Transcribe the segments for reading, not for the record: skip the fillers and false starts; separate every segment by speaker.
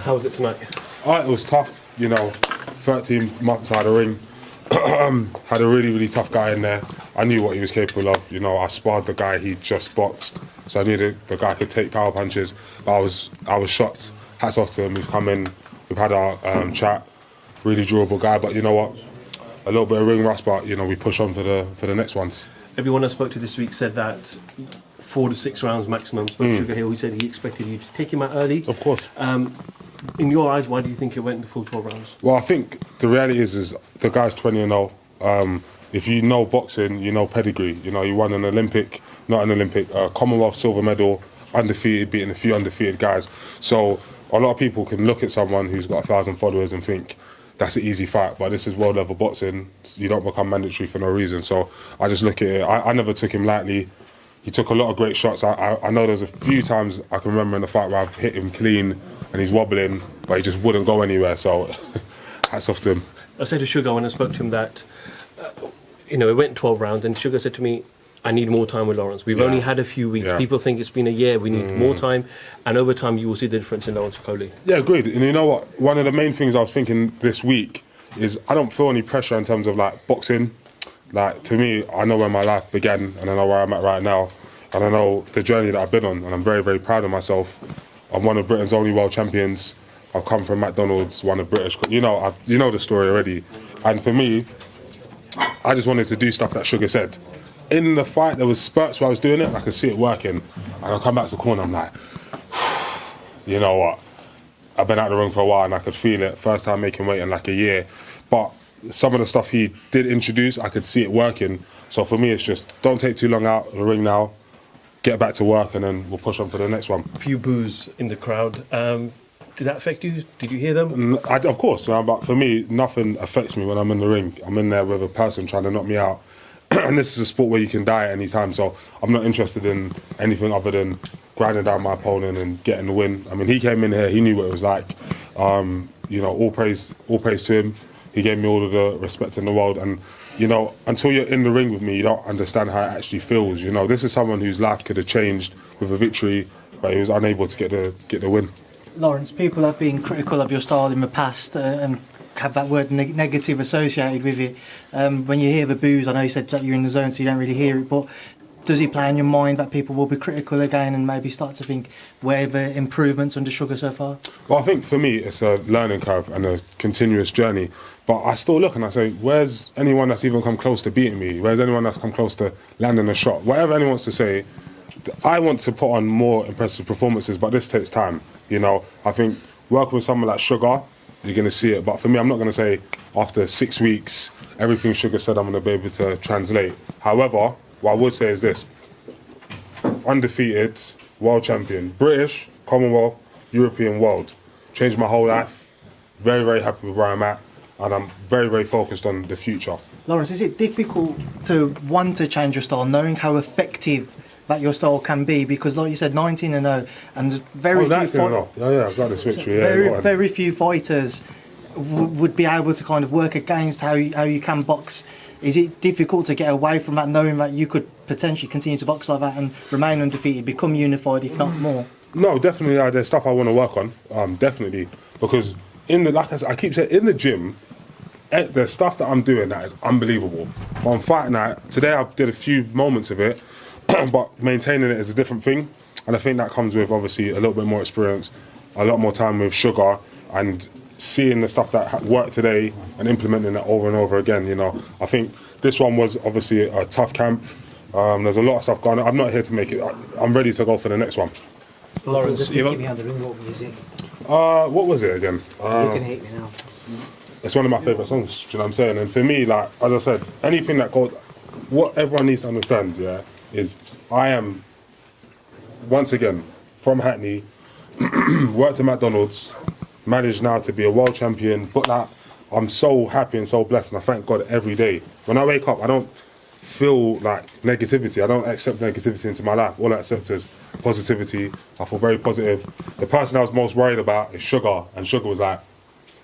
Speaker 1: How was it tonight?
Speaker 2: It was tough, 13 months out of the ring. Had a really, really tough guy in there. I knew what he was capable of. I sparred the guy he just boxed, so I knew the guy could take power punches. But I was shocked. Hats off to him. He's come in. We've had our chat. Really durable guy. But you know what? A little bit of ring rust, but we push on for the next ones.
Speaker 1: Everyone I spoke to this week said that 4 to 6 rounds maximum. Sugar Hill, he said he expected you to take him out early.
Speaker 2: Of course.
Speaker 1: In your eyes, why do you think it went the full 12 rounds?
Speaker 2: Well, I think the reality is the guy's 20-0. If you know boxing, you know pedigree. You won an Olympic, not an Olympic, Commonwealth silver medal, undefeated, beating a few undefeated guys. So a lot of people can look at someone who's got 1,000 followers and think that's an easy fight, but this is world level boxing. You don't become mandatory for no reason. So I just look at it. I never took him lightly. He took a lot of great shots. I know there's a few times I can remember in the fight where I've hit him clean and he's wobbling, but he just wouldn't go anywhere. So hats off to him.
Speaker 1: I said to Sugar when I spoke to him that, it went 12 rounds, and Sugar said to me, I need more time with Lawrence. We've only had a few weeks. Yeah. People think it's been a year. We need more time. And over time, you will see the difference in Lawrence Okolie.
Speaker 2: Yeah, agreed. And you know what? One of the main things I was thinking this week is I don't feel any pressure in terms of boxing. To me, I know where my life began and I know where I'm at right now. And I know the journey that I've been on. And I'm very, very proud of myself. I'm one of Britain's only world champions. I've come from McDonald's, one of British. You know the story already. And for me, I just wanted to do stuff that Sugar said. In the fight, there was spurts where I was doing it and I could see it working. And I come back to the corner, I'm like, you know what? I've been out of the ring for a while and I could feel it. First time making weight in a year. But some of the stuff he did introduce, I could see it working. So for me, it's just don't take too long out of the ring now. Get back to work and then we'll push on for the next one.
Speaker 1: A few boos in the crowd. Did that affect you? Did you hear them?
Speaker 2: Of course. But for me, nothing affects me when I'm in the ring. I'm in there with a person trying to knock me out. And this is a sport where you can die at any time, so I'm not interested in anything other than grinding down my opponent and getting the win. I mean, he came in here, he knew what it was like. All praise to him. He gave me all of the respect in the world. And, until you're in the ring with me, you don't understand how it actually feels. This is someone whose life could have changed with a victory, but he was unable to get the win.
Speaker 3: Lawrence, people have been critical of your style in the past and have that word negative associated with it. When you hear the boos, I know you said that you're in the zone so you don't really hear it, but does it play in your mind that people will be critical again and maybe start to think where the improvements under Sugar so far?
Speaker 2: Well, I think for me it's a learning curve and a continuous journey, but I still look and I say, where's anyone that's even come close to beating me? Where's anyone that's come close to landing a shot? Whatever anyone wants to say, I want to put on more impressive performances, but this takes time. I think working with someone like Sugar, you're going to see it. But for me, I'm not going to say after 6 weeks, everything Sugar said I'm going to be able to translate. However, what I would say is this. Undefeated, world champion, British, Commonwealth, European, world. Changed my whole life. Very, very happy with where I'm at. And I'm very, very focused on the future.
Speaker 3: Lawrence, is it difficult to want to change your style, knowing how effective that your style can be? Because like you said, 19-0 and very very few fighters would be able to kind of work against how you can box. Is it difficult to get away from that, knowing that you could potentially continue to box like that and remain undefeated, become unified, if not more?
Speaker 2: No, definitely. There's stuff I want to work on. Definitely, because I keep saying, in the gym, there's stuff that I'm doing that is unbelievable. But on fight night today, I did a few moments of it. But maintaining it is a different thing, and I think that comes with obviously a little bit more experience, a lot more time with Sugar, and seeing the stuff that worked today and implementing it over and over again. I think this one was obviously a tough camp. There's a lot of stuff going on. I'm not here to make it. I'm ready to go for the next one.
Speaker 4: Lawrence, behind the ring, what was it?
Speaker 2: What was it again?
Speaker 4: You can hate me now.
Speaker 2: It's one of my favourite songs. Do you know what I'm saying? And for me, as I said, anything that goes, what everyone needs to understand, is I am, once again, from Hackney, worked at McDonald's, managed now to be a world champion, but I'm so happy and so blessed, and I thank God every day. When I wake up, I don't feel negativity. I don't accept negativity into my life. All I accept is positivity. I feel very positive. The person I was most worried about is Sugar, and Sugar was like,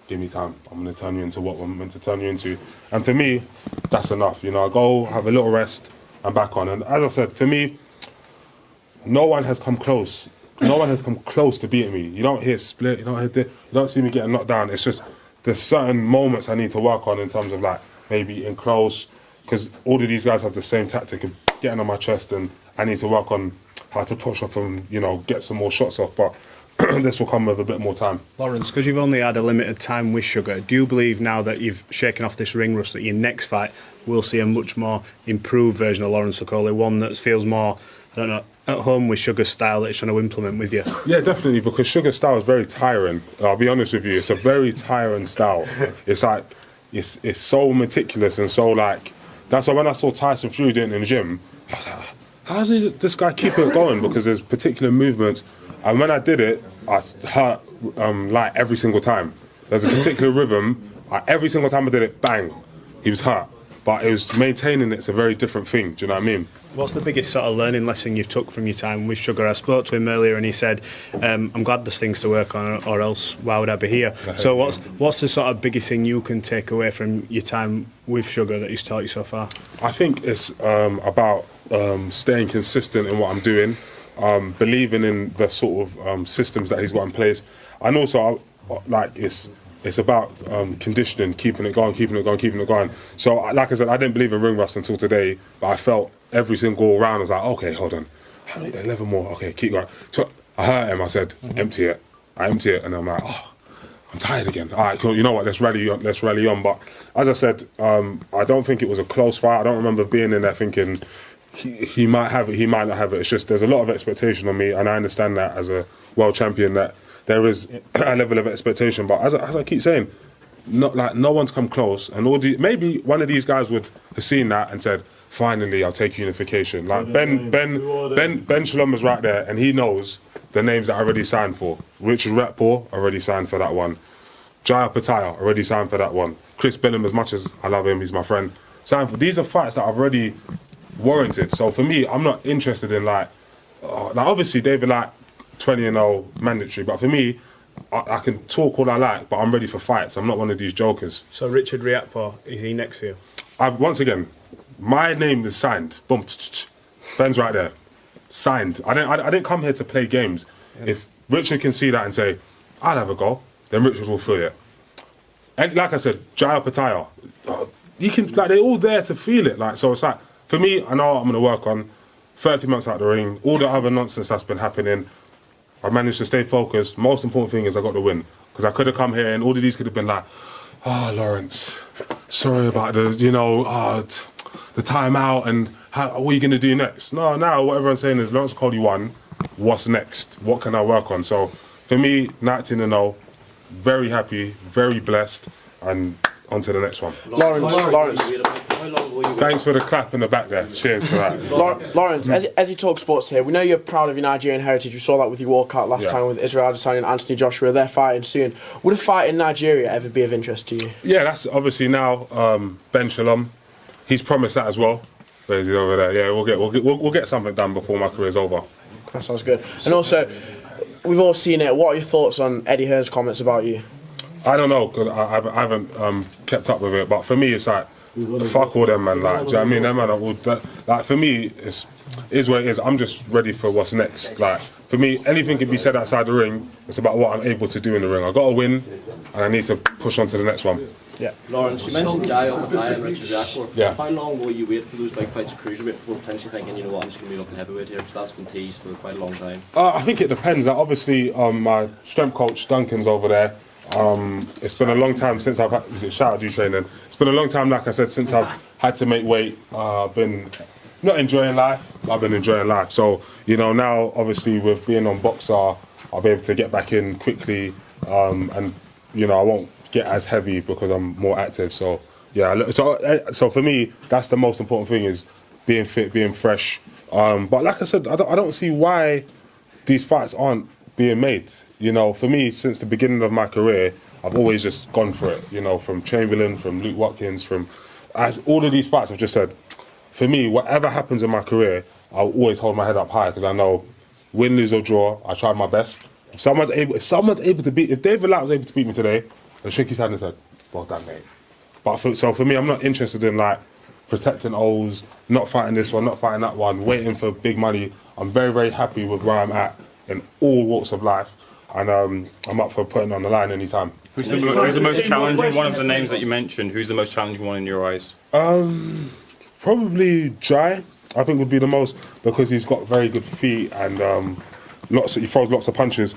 Speaker 2: give me time. I'm going to turn you into what I'm meant to turn you into. And for me, that's enough. I go, have a little rest, and back on. And as I said, for me, no one has come close no one has come close to beating me. You don't hear split, you don't see me getting knocked down. It's just there's certain moments I need to work on in terms of like maybe in close, because all of these guys have the same tactic of getting on my chest, and I need to work on how to push off and, you know, get some more shots off. But this will come with a bit more time.
Speaker 5: Lawrence, because you've only had a limited time with Sugar, do you believe now that you've shaken off this ring rust that your next fight will see a much more improved version of Lawrence Okolie, one that feels more, I don't know, at home with Sugar's style that he's trying to implement with you?
Speaker 2: Yeah, definitely, because Sugar's style is very tiring. I'll be honest with you, it's a very tiring style. It's like, it's so meticulous and so like, that's why when I saw Tyson Fury doing it in the gym, I was like, how does this guy keep it going? Because there's particular movements, and when I did it, I hurt like every single time. There's a particular rhythm, every single time I did it, bang, he was hurt. But it was maintaining it's a very different thing, do you know what I mean?
Speaker 5: What's the biggest sort of learning lesson you've took from your time with Sugar? I spoke to him earlier and he said, I'm glad there's things to work on, or else why would I be here? So what's the sort of biggest thing you can take away from your time with Sugar that he's taught you so far?
Speaker 2: I think it's about staying consistent in what I'm doing, believing in the sort of systems that he's got in place, and also like it's about conditioning, keeping it going. So, like I said, I didn't believe in ring rust until today, but I felt every single round, I was like, okay, hold on, 11 more, okay, keep going. So I hurt him, I said, empty it. I empty it, and I'm like, oh, I'm tired again. All right, cool, you know what, let's rally on. But as I said, I don't think it was a close fight. I don't remember being in there thinking, he might have it, he might not have it. It's just there's a lot of expectation on me, and I understand that as a world champion that there is a level of expectation. But as I keep saying, no one's come close, and maybe one of these guys would have seen that and said, finally, I'll take unification. Like Ben Shalom is right there, and he knows the names that I already signed for. Richard Ratpor already signed for that one. Jaya Pataya already signed for that one. Chris Benham, as much as I love him, he's my friend. Signed for. These are fights that I've already warranted. So for me, I'm not interested in like obviously David like 20-0 mandatory, but for me, I can talk all I like, but I'm ready for fights. I'm not one of these jokers.
Speaker 5: So Richard Riakpo, is he next for you?
Speaker 2: Once again, my name is signed. Boom, Ben's right there, signed. I didn't come here to play games. Yeah. If Richard can see that and say, I'll have a go, then Richard will feel it. And like I said, Jaya Pataya, you can like they're all there to feel it. Like so, it's like for me, I know what I'm gonna work on. 30 months out the ring, all the other nonsense that's been happening, I managed to stay focused. Most important thing is I got the win, because I could have come here and all of these could have been like, oh, Lawrence, sorry about the timeout and what are you going to do next? No, now what everyone's saying is Lawrence Okolie won. What's next? What can I work on? So for me, 19-0, very happy, very blessed, and on to the next one.
Speaker 6: Lawrence.
Speaker 2: Thanks for the clap in the back there. Cheers for that.
Speaker 6: Lawrence, as you talk sports here, we know you're proud of your Nigerian heritage. We saw that with your walkout last time with Israel Adesanya and Anthony Joshua. They're fighting soon. Would a fight in Nigeria ever be of interest to you? Yeah,
Speaker 2: that's obviously now Ben Shalom. He's promised that as well. Where is he over there? Yeah, we'll get something done before my career's over.
Speaker 6: That sounds good. And also, we've all seen it. What are your thoughts on Eddie Hearn's comments about you?
Speaker 2: I don't know, because I haven't kept up with it. But for me, it's like, fuck all them, man. Like, do you know what I mean? Them man are all like, for me, it is what it is. I'm just ready for what's next. Like, for me, anything can be said outside the ring. It's about what I'm able to do in the ring. I got to win, and I need to push on to the next one.
Speaker 6: Yeah.
Speaker 7: Lawrence, you mentioned Jai and Richard Riakpo.
Speaker 2: Yeah.
Speaker 7: How long will you wait for those big fights at cruiserweight before potentially thinking, you know what, I'm just going to move up to heavyweight here, because that's been teased for quite a long time?
Speaker 2: I think it depends. Like, obviously, my strength coach Duncan's over there. It's been a long time since I've had, shout out to you training. It's been a long time, like I said, since I've had to make weight. I've been not enjoying life, I've been enjoying life. So, you know, now obviously with being on Boxer, I'll be able to get back in quickly, and, you know, I won't get as heavy because I'm more active. So, yeah, so for me, that's the most important thing, is being fit, being fresh. But like I said, I don't see why these fights aren't being made. You know, for me, since the beginning of my career, I've always just gone for it. You know, from Chamberlain, from Luke Watkins, as all of these fights, I've just said, for me, whatever happens in my career, I'll always hold my head up high, because I know, win, lose or draw, I tried my best. If someone's able to beat, if David Latt was able to beat me today, then shake his hand and said, well done, mate. But so for me, I'm not interested in like protecting O's, not fighting this one, not fighting that one, waiting for big money. I'm very, very happy with where I'm at. in all walks of life, and I'm up for putting on the line anytime.
Speaker 8: Who's the most challenging one of the names that you mentioned? Who's the most challenging one in your eyes?
Speaker 2: Probably Jai, I think would be the most, because he's got very good feet and he throws lots of punches.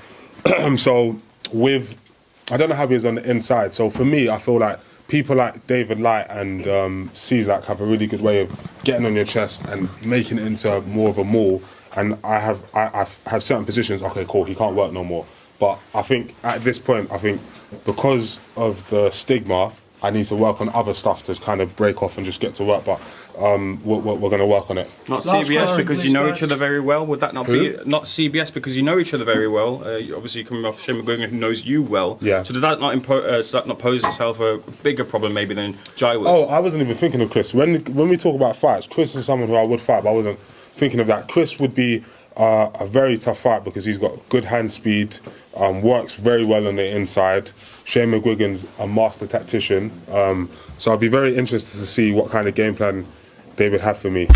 Speaker 2: So I don't know how he is on the inside. So for me, I feel like people like David Light and Cizak have a really good way of getting on your chest and making it into more of a maul. And I have certain positions. Okay, cool. He can't work no more. But I think at this point, because of the stigma, I need to work on other stuff to kind of break off and just get to work. But we're going to work on it.
Speaker 8: Not CBS because you know each other very well. Would that not be not CBS because you know each other very well? Obviously, coming off Shane McGuigan, who knows you well.
Speaker 2: Yeah.
Speaker 8: So did that not pose itself a bigger problem maybe than Jai would?
Speaker 2: Oh, I wasn't even thinking of Chris. When we talk about fights, Chris is someone who I would fight, but I wasn't thinking of that. Chris would be a very tough fight because he's got good hand speed, works very well on the inside. Shane McGuigan's a master tactician, so I'd be very interested to see what kind of game plan they would have for me.